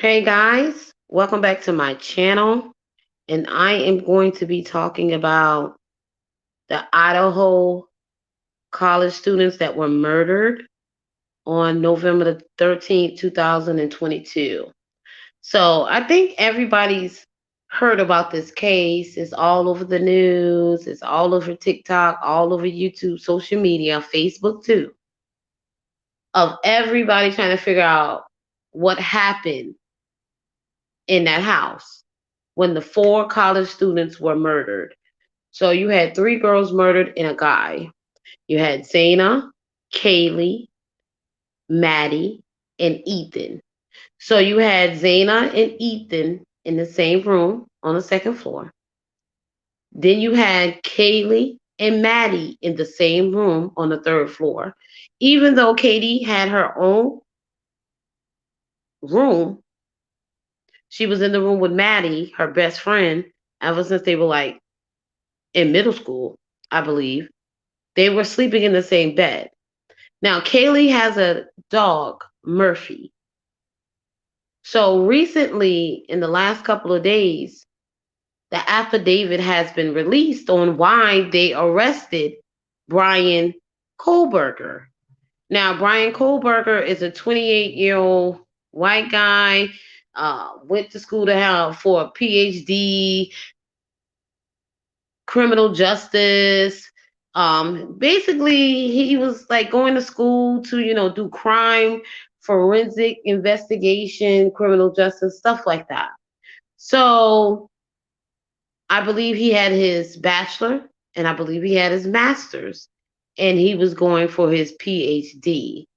Hey guys, welcome back to my channel. And I am going to be talking about the Idaho college students that were murdered on November the 13th, 2022. So I think everybody's heard about this case. It's all over the news, it's all over TikTok, all over YouTube, social media, Facebook too, of everybody trying to figure out what happened in that house when the four college students were murdered. So you had three girls murdered and a guy. You had Zaina, Kaylee, Maddie, and Ethan. So you had Zaina and Ethan in the same room on the second floor. Then you had Kaylee and Maddie in the same room on the third floor. Even though Katie had her own room, she was in the room with Maddie, her best friend, ever since they were like in middle school, I believe. They were sleeping in the same bed. Now, Kaylee has a dog, Murphy. So recently, in the last couple of days, the affidavit has been released on why they arrested Bryan Kohberger. Now, Bryan Kohberger is a 28-year-old white guy, went to school to have for a PhD, criminal justice. Basically, he was like going to school to, do crime, forensic investigation, criminal justice, stuff like that. So I believe he had his bachelor and I believe he had his master's, and he was going for his PhD.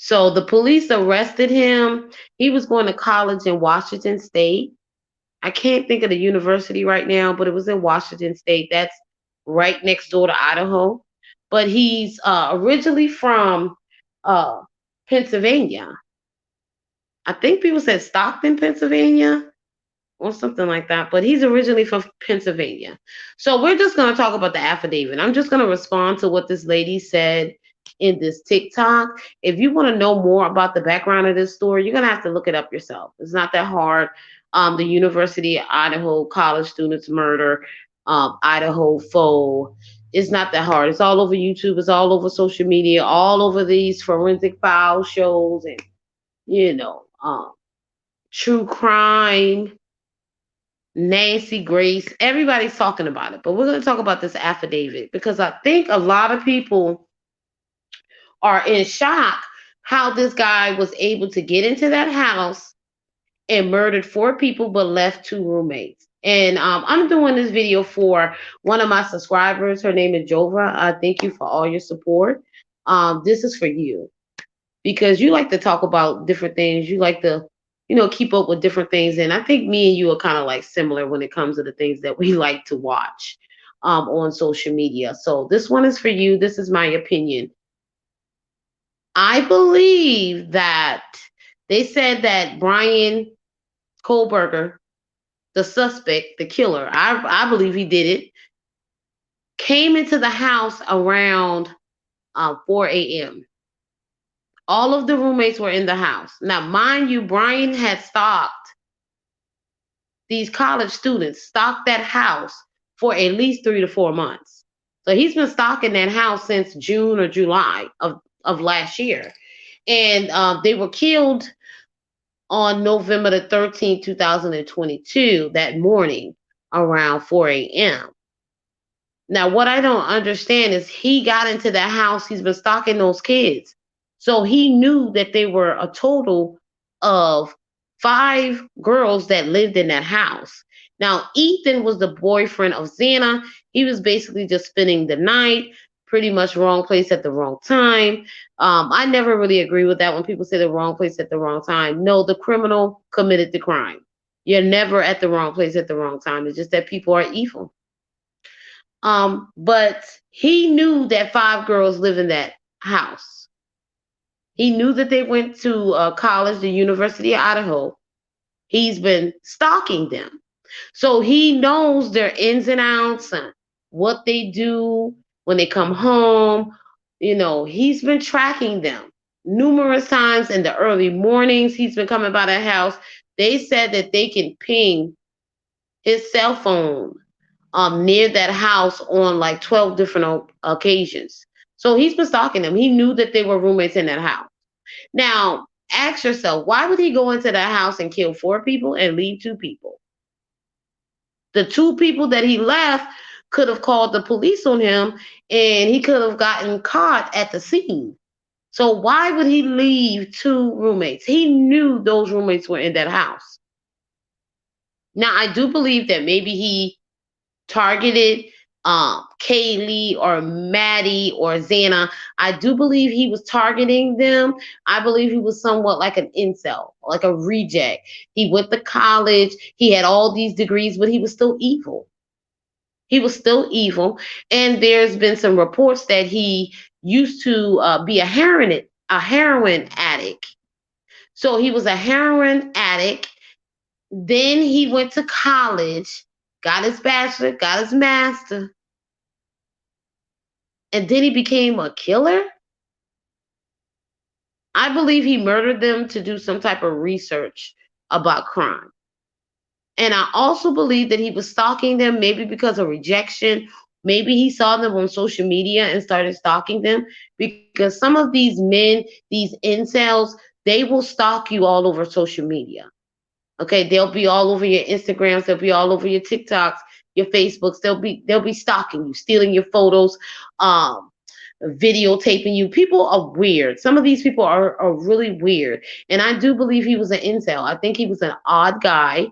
So the police arrested him. He was going to college in Washington State. I can't think of the university right now, but it was in Washington State. That's right next door to Idaho. But he's originally from uh, Pennsylvania. I think people said Stockton, Pennsylvania, or something like that. But he's originally from Pennsylvania. So we're just going to talk about the affidavit. I'm just going to respond to what this lady said in this TikTok. If you want to know more about the background of this story, you're going to have to look it up yourself. It's not that hard. The University of Idaho college students murder, Idaho foe. It's not that hard. It's all over YouTube. It's all over social media. All over these forensic file shows and true crime. Nancy Grace. Everybody's talking about it, but we're going to talk about this affidavit because I think a lot of people are in shock how this guy was able to get into that house and murdered four people but left two roommates. And I'm doing this video for one of my subscribers. Her name is Jova. Thank you for all your support. This is for you because you like to talk about different things. You like to, keep up with different things. And I think me and you are kind of like similar when it comes to the things that we like to watch on social media. So this one is for you. This is my opinion. I believe that they said that Bryan Kohberger, the suspect, the killer, I believe he did it, came into the house around 4 a.m. All of the roommates were in the house. Now, mind you, Bryan had stalked these college students, stalked that house for at least 3 to 4 months. So he's been stalking that house since June or July of last year. And they were killed on November the 13th, 2022, that morning around 4 a.m. Now, what I don't understand is he got into that house, he's been stalking those kids. So he knew that there were a total of 5 girls that lived in that house. Now, Ethan was the boyfriend of Xana. He was basically just spending the night, pretty much wrong place at the wrong time. I never really agree with that when people say the wrong place at the wrong time. No, the criminal committed the crime. You're never at the wrong place at the wrong time. It's just that people are evil. But he knew that 5 girls live in that house. He knew that they went to college, the University of Idaho. He's been stalking them. So he knows their ins and outs and what they do when they come home. He's been tracking them. numerous times in the early mornings. He's been coming by the house. They said that they can ping his cell phone near that house on like 12 different occasions. So he's been stalking them. He knew that they were roommates in that house. Now, ask yourself, why would he go into that house and kill 4 people and leave 2 people? The 2 people that he left could have called the police on him and he could have gotten caught at the scene. So why would he leave 2 roommates? He knew those roommates were in that house. Now, I do believe that maybe he targeted Kaylee or Maddie or Xana. I do believe he was targeting them. I believe he was somewhat like an incel, like a reject. He went to college, he had all these degrees, but he was still evil. He was still evil. And there's been some reports that he used to be a heroin addict. So he was a heroin addict. Then he went to college, got his bachelor, got his master, and then he became a killer. I believe he murdered them to do some type of research about crime. And I also believe that he was stalking them maybe because of rejection. Maybe he saw them on social media and started stalking them because some of these men, these incels, they will stalk you all over social media. Okay, they'll be all over your Instagrams, they'll be all over your TikToks, your Facebooks. They'll be stalking you, stealing your photos, um, videotaping you. People are weird. Some of these people are really weird. And I do believe he was an incel. I think he was an odd guy.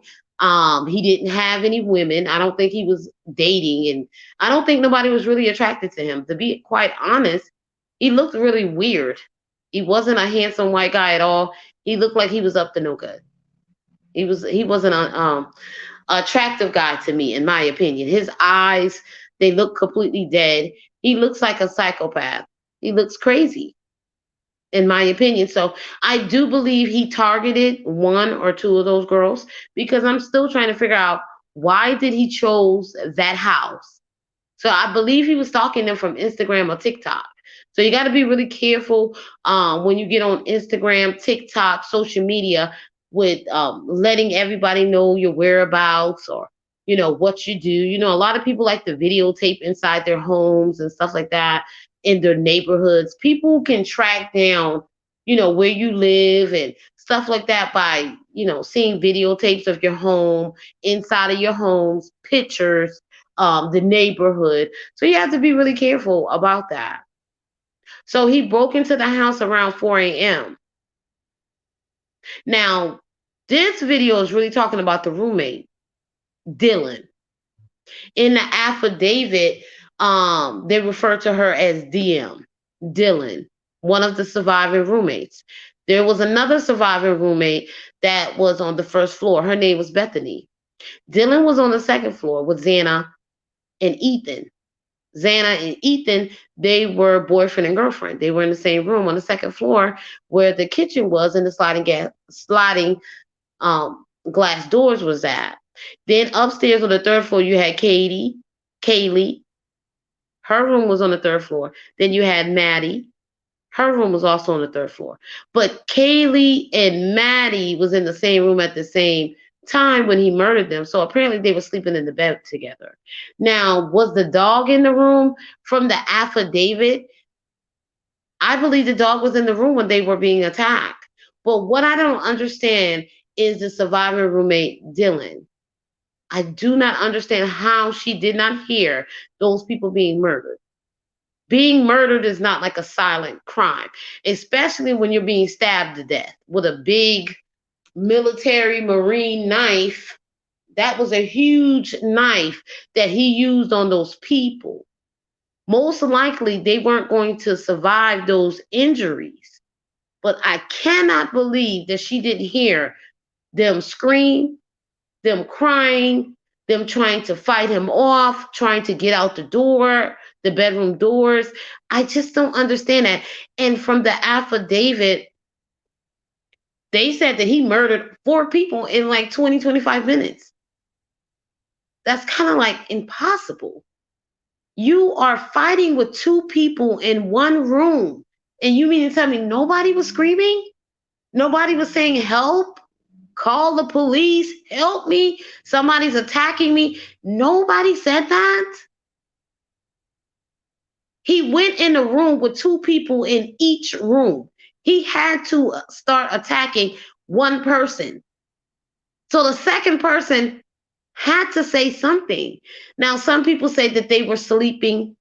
He didn't have any women. I don't think he was dating, and I don't think nobody was really attracted to him. To be quite honest, he looked really weird. He wasn't a handsome white guy at all. He looked like he was up to no good. He wasn't a attractive guy to me, in my opinion. His eyes, they look completely dead. He looks like a psychopath. He looks crazy, in my opinion. So I do believe he targeted 1 or 2 of those girls because I'm still trying to figure out why did he chose that house. So I believe he was stalking them from Instagram or TikTok. So you got to be really careful when you get on Instagram, TikTok, social media with letting everybody know your whereabouts or what you do. A lot of people like to videotape inside their homes and stuff like that in their neighborhoods. People can track down where you live and stuff like that by seeing videotapes of your home, inside of your homes, pictures, the neighborhood. So you have to be really careful about that. So he broke into the house around 4 a.m. Now, this video is really talking about the roommate, Dylan. In the affidavit, they refer to her as DM, Dylan, one of the surviving roommates. There was another surviving roommate that was on the first floor. Her name was Bethany. Dylan was on the second floor with Xana and Ethan. Xana and Ethan, they were boyfriend and girlfriend. They were in the same room on the second floor where the kitchen was and the sliding glass doors was at. Then upstairs on the third floor, you had Kaylee. Her room was on the third floor. Then you had Maddie. Her room was also on the third floor. But Kaylee and Maddie was in the same room at the same time when he murdered them. So apparently they were sleeping in the bed together. Now, was the dog in the room? From the affidavit, I believe the dog was in the room when they were being attacked. But what I don't understand is the surviving roommate, Dylan. I do not understand how she did not hear those people being murdered. Being murdered is not like a silent crime, especially when you're being stabbed to death with a big military marine knife. That was a huge knife that he used on those people. Most likely, they weren't going to survive those injuries. But I cannot believe that she didn't hear them scream, them crying, them trying to fight him off, trying to get out the door, the bedroom doors. I just don't understand that. And from the affidavit, they said that he murdered 4 people in like 20, 25 minutes. That's kind of like impossible. You are fighting with 2 people in one room. And you mean to tell me nobody was screaming? Nobody was saying help? Call the police, help me, somebody's attacking me. Nobody said that. He went in a room with two people in each room. He had to start attacking one person. So the second person had to say something. Now, some people say that they were sleeping,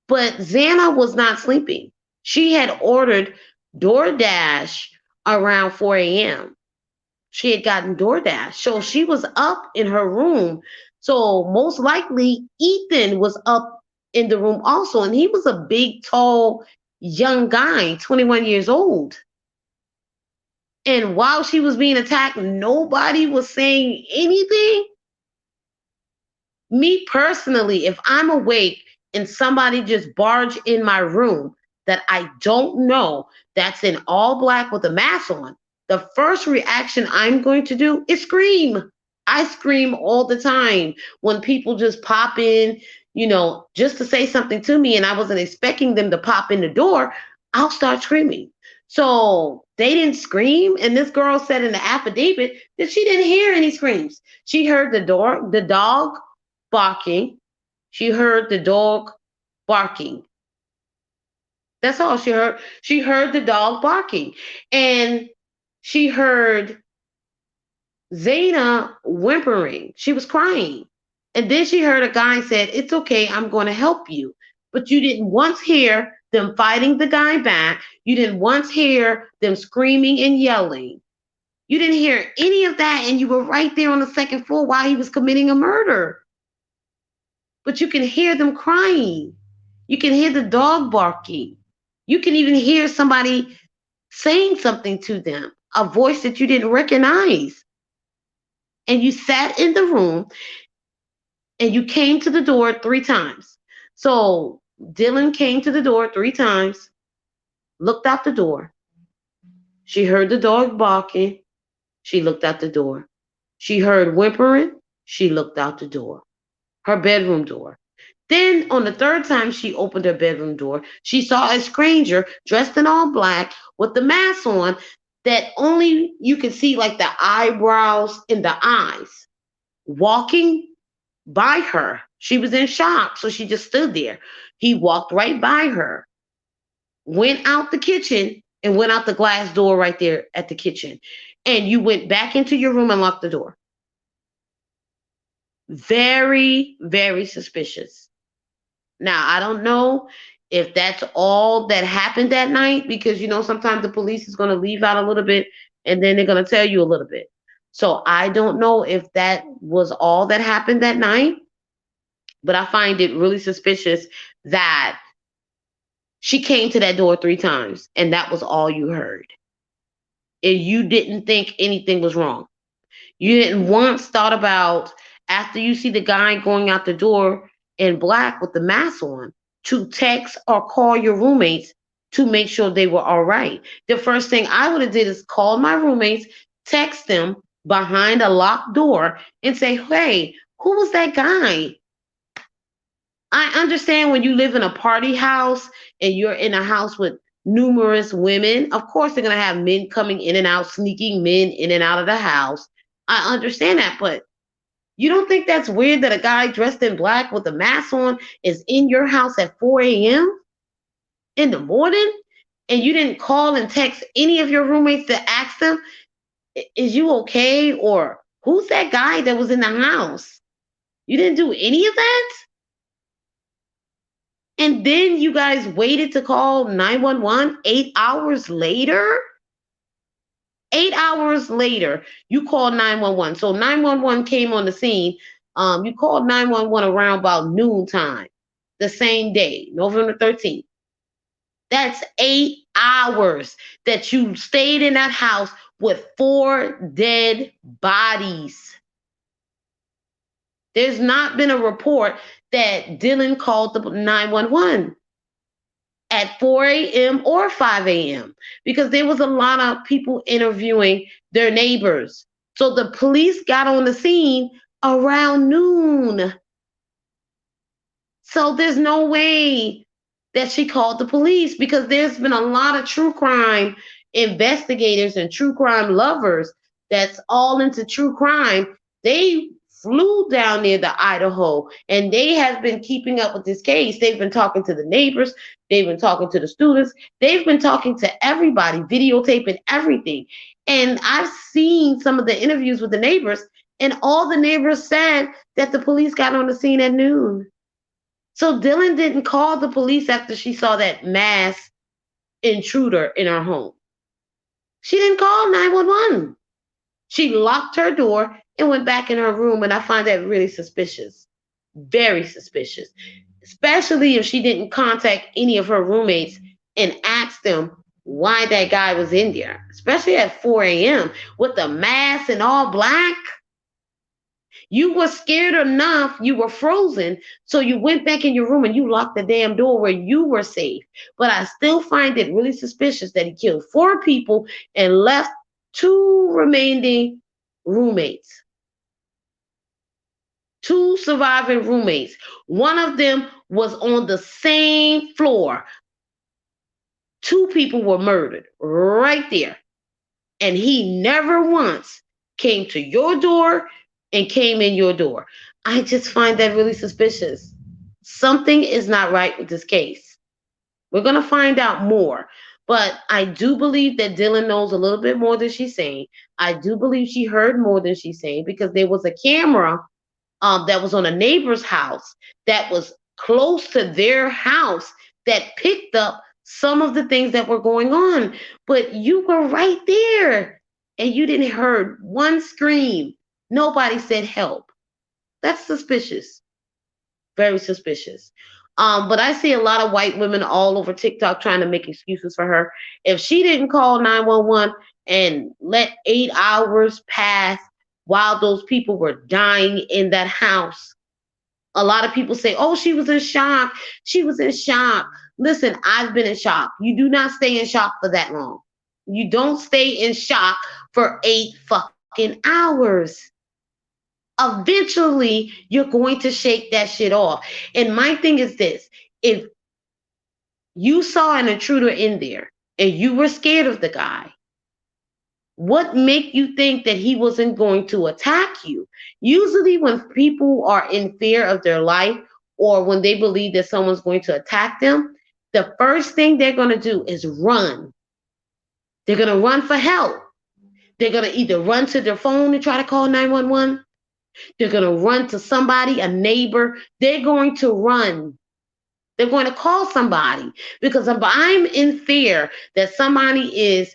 but Xana was not sleeping. She had ordered DoorDash around 4 a.m. She had gotten DoorDash. So she was up in her room. So most likely Ethan was up in the room also. And he was a big, tall, young guy, 21 years old. And while she was being attacked, nobody was saying anything. Me personally, if I'm awake and somebody just barge in my room that I don't know, that's in all black with a mask on, the first reaction I'm going to do is scream. I scream all the time when people just pop in, just to say something to me and I wasn't expecting them to pop in the door, I'll start screaming. So they didn't scream, and this girl said in the affidavit that she didn't hear any screams. She heard the dog barking. She heard the dog barking. That's all she heard. She heard the dog barking. And she heard Zaina whimpering. She was crying. And then she heard a guy said, "It's okay, I'm going to help you." But you didn't once hear them fighting the guy back. You didn't once hear them screaming and yelling. You didn't hear any of that, and you were right there on the second floor while he was committing a murder. But you can hear them crying. You can hear the dog barking. You can even hear somebody saying something to them, a voice that you didn't recognize. And you sat in the room and you came to the door 3 times. So Dylan came to the door 3 times, looked out the door. She heard the dog barking. She looked out the door. She heard whimpering. She looked out the door, her bedroom door. Then on the third time she opened her bedroom door, she saw a stranger dressed in all black with the mask on that only you could see like the eyebrows and the eyes walking by her. She was in shock, so she just stood there. He walked right by her, went out the kitchen, and went out the glass door right there at the kitchen. And you went back into your room and locked the door. Very, very suspicious. Now, I don't know if that's all that happened that night because, sometimes the police is going to leave out a little bit and then they're going to tell you a little bit. So I don't know if that was all that happened that night, but I find it really suspicious that she came to that door 3 times and that was all you heard. And you didn't think anything was wrong. You didn't once thought about, after you see the guy going out the door in black with the mask on, to text or call your roommates to make sure they were all right. The first thing I would have did is call my roommates, text them behind a locked door and say, "Hey, who was that guy?" I understand when you live in a party house and you're in a house with numerous women, of course they're going to have men coming in and out, sneaking men in and out of the house. I understand that, but you don't think that's weird that a guy dressed in black with a mask on is in your house at 4 a.m. in the morning and you didn't call and text any of your roommates to ask them, "Is you okay?" or "Who's that guy that was in the house?" You didn't do any of that? And then you guys waited to call 911 8 hours later? 8 hours later, you called 911. So 911 came on the scene. You called 911 around about noontime, the same day, November 13th. That's 8 hours that you stayed in that house with 4 dead bodies. There's not been a report that Dylan called the 911 at 4 a.m. or 5 a.m. because there was a lot of people interviewing their neighbors. So the police got on the scene around noon. So there's no way that she called the police, because there's been a lot of true crime investigators and true crime lovers that's all into true crime. They flew down near the Idaho and they have been keeping up with this case. They've been talking to the neighbors, they've been talking to the students, they've been talking to everybody, videotaping everything. And I've seen some of the interviews with the neighbors, and all the neighbors said that the police got on the scene at noon. So Dylan didn't call the police after she saw that mass intruder in her home. She didn't call 911. She locked her door and went back in her room, and I find that really suspicious. Very suspicious. Especially if she didn't contact any of her roommates and ask them why that guy was in there, especially at 4 a.m. with the mask and all black. You were scared enough, you were frozen, so you went back in your room and you locked the damn door where you were safe. But I still find it really suspicious that he killed 4 people and left 2 remaining roommates. 2 surviving roommates. One of them was on the same floor. 2 people were murdered right there. And he never once came to your door and came in your door. I just find that really suspicious. Something is not right with this case. We're going to find out more. But I do believe that Dylan knows a little bit more than she's saying. I do believe she heard more than she's saying, because there was a camera that was on a neighbor's house that was close to their house that picked up some of the things that were going on. But you were right there and you didn't hear one scream. Nobody said help. That's suspicious. Very suspicious. But I see a lot of white women all over TikTok trying to make excuses for her. If she didn't call 911 and let 8 hours pass while those people were dying in that house, a lot of people say, oh, she was in shock. She was in shock. Listen, I've been in shock. You do not stay in shock for that long. You don't stay in shock for 8 fucking hours. Eventually, you're going to shake that shit off. And my thing is this: if you saw an intruder in there and you were scared of the guy, what make you think that he wasn't going to attack you? Usually when people are in fear of their life, or when they believe that someone's going to attack them, the first thing they're going to do is run. They're going to run for help. They're going to either run to their phone and try to call 911. They're going to run to somebody, a neighbor. They're going to run. They're going to call somebody, because if I'm in fear that somebody is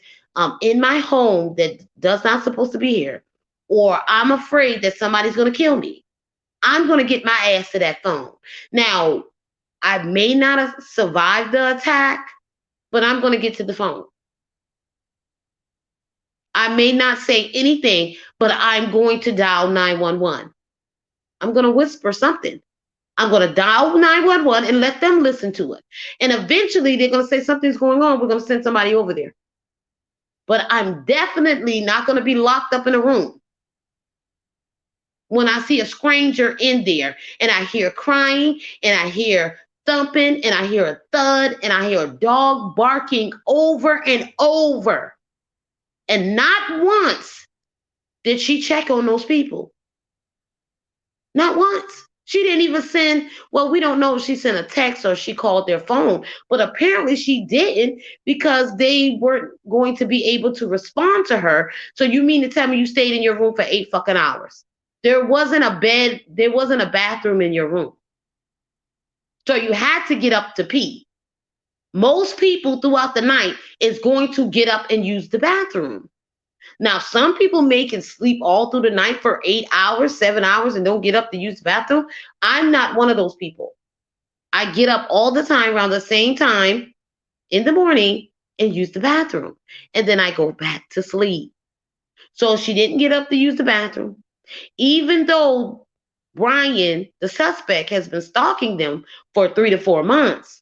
in my home that does not supposed to be here, or I'm afraid that somebody's going to kill me, I'm going to get my ass to that phone. Now, I may not have survived the attack, but I'm going to get to the phone. I may not say anything, but I'm going to dial 911. I'm going to whisper something. I'm going to dial 911 and let them listen to it. And eventually they're going to say something's going on. We're going to send somebody over there. But I'm definitely not going to be locked up in a room when I see a stranger in there and I hear crying and I hear thumping and I hear a thud and I hear a dog barking over and over. And not once did she check on those people. Not once. She didn't even send, well, we don't know if she sent a text or she called their phone, but apparently she didn't, because they weren't going to be able to respond to her. So you mean to tell me you stayed in your room for 8 fucking hours? There wasn't a bed, there wasn't a bathroom in your room. So you had to get up to pee. Most people throughout the night is going to get up and use the bathroom. Now, some people may can sleep all through the night for 8 hours, 7 hours, and don't get up to use the bathroom. I'm not one of those people. I get up all the time around the same time in the morning and use the bathroom. And then I go back to sleep. So she didn't get up to use the bathroom. Even though Bryan, the suspect, has been stalking them for 3 to 4 months.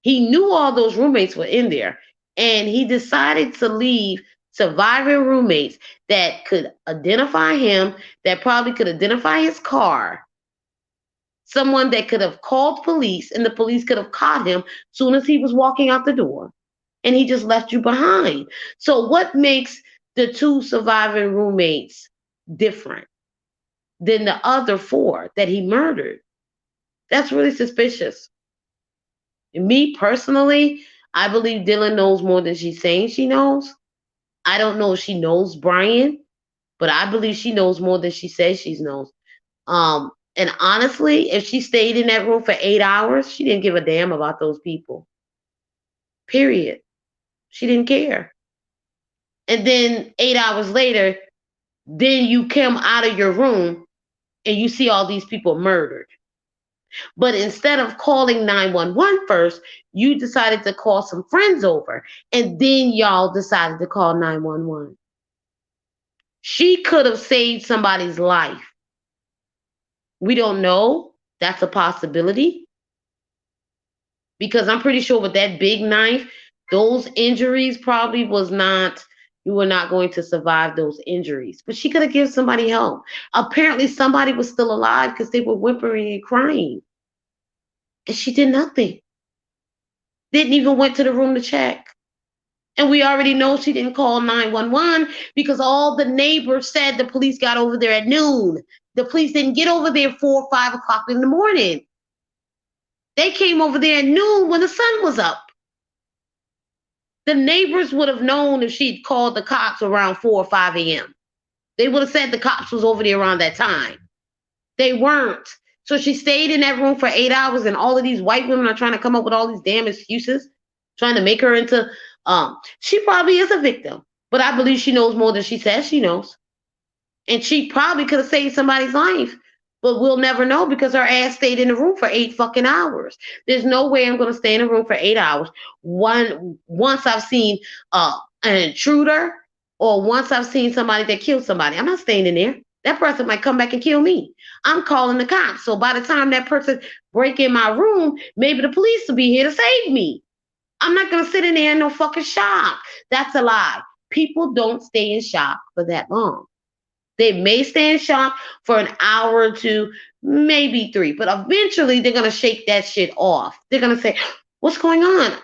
He knew all those roommates were in there, and he decided to leave surviving roommates that could identify him, that probably could identify his car, Someone that could have called police and the police could have caught him soon as he was walking out the door. And he just left you behind. So what makes the two surviving roommates different than the other four that he murdered? That's really suspicious. And me personally, I believe Dylan knows more than she's saying she knows. I don't know if she knows Bryan, but I believe she knows more than she says she knows. And honestly, if she stayed in that room for 8 hours, she didn't give a damn about those people. Period. She didn't care. And then 8 hours later, then you come out of your room and you see all these people murdered. But instead of calling 911 first, you decided to call some friends over. And then y'all decided to call 911. She could have saved somebody's life. We don't know. That's a possibility. Because I'm pretty sure with that big knife, those injuries probably was not, you were not going to survive those injuries. But she could have given somebody help. Apparently somebody was still alive because they were whimpering and crying. And she did nothing. Didn't even went to the room to check. And we already know she didn't call 911 because all the neighbors said the police got over there at noon. The police didn't get over there 4 or 5 o'clock in the morning. They came over there at noon when the sun was up. The neighbors would have known if she'd called the cops around 4 or 5 a.m. They would have said the cops was over there around that time. They weren't. So she stayed in that room for 8 hours, and all of these white women are trying to come up with all these damn excuses, trying to make her into, she probably is a victim, but I believe she knows more than she says she knows. And she probably could have saved somebody's life, but we'll never know because her ass stayed in the room for 8 fucking hours. There's no way I'm going to stay in a room for 8 hours. Once I've seen an intruder or once I've seen somebody that killed somebody, I'm not staying in there. That person might come back and kill me. I'm calling the cops. So by the time that person break in my room, maybe the police will be here to save me. I'm not going to sit in there in no fucking shock. That's a lie. People don't stay in shock for that long. They may stay in shock for an hour or two, maybe 3, but eventually they're going to shake that shit off. They're going to say, what's going on?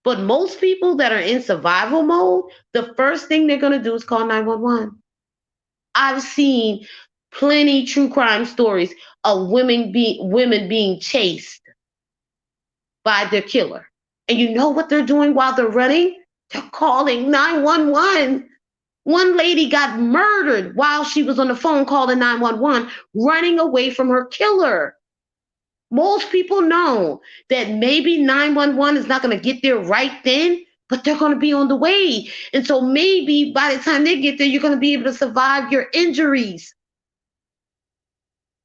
But most people that are in survival mode, the first thing they're going to do is call 911. I've seen plenty true crime stories of women being chased by their killer. And you know what they're doing while they're running? They're calling 911. One lady got murdered while she was on the phone calling 911, running away from her killer. Most people know that maybe 911 is not going to get there right then, but they're going to be on the way. And so maybe by the time they get there, you're going to be able to survive your injuries.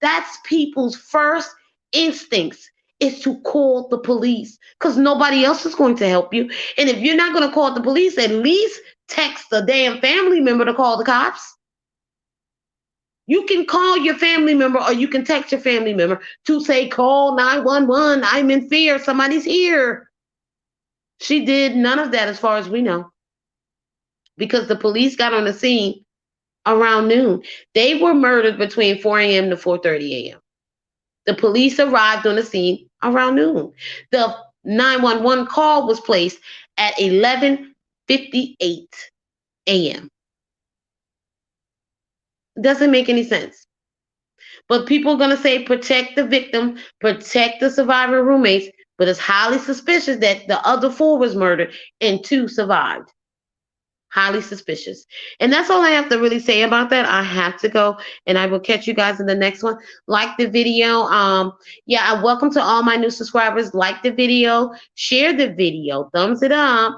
That's people's first instincts is to call the police because nobody else is going to help you. And if you're not going to call the police, at least text a damn family member to call the cops. You can call your family member or you can text your family member to say, call 911. I'm in fear. Somebody's here. She did none of that as far as we know because the police got on the scene around noon. They were murdered between 4 a.m. to 4:30 a.m. The police arrived on the scene around noon. The 911 call was placed at 11:58 a.m. Doesn't make any sense. But people are going to say protect the victim, protect the survivor roommates, but it's highly suspicious that the other 4 was murdered and 2 survived. Highly suspicious. And that's all I have to really say about that. I have to go and I will catch you guys in the next one. Like the video. Yeah, welcome to all my new subscribers. Like the video, share the video, thumbs it up.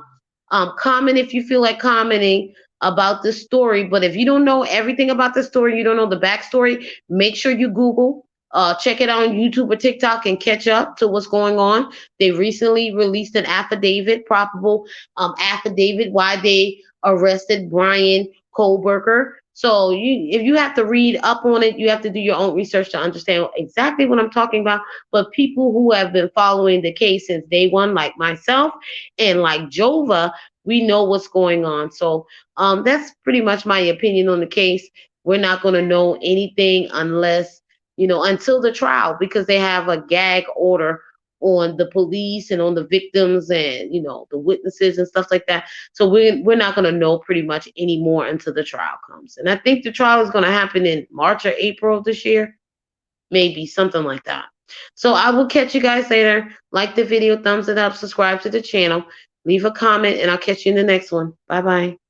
Comment if you feel like commenting about this story. But if you don't know everything about the story, you don't know the backstory, make sure you Google, check it out on YouTube or TikTok and catch up to what's going on. They recently released an affidavit, probable affidavit, why they arrested Bryan Kohberger. So if you have to read up on it, you have to do your own research to understand exactly what I'm talking about. But people who have been following the case since day one, like myself and like Jova, we know what's going on. So that's pretty much my opinion on the case. We're not going to know anything unless until the trial, because they have a gag order on the police and on the victims and the witnesses and stuff like that. So we're not going to know pretty much anymore until the trial comes. And I think the trial is going to happen in March or April of this year, maybe something like that. So I will catch you guys later. Like the video, thumbs it up, subscribe to the channel, leave a comment, and I'll catch you in the next one. Bye bye.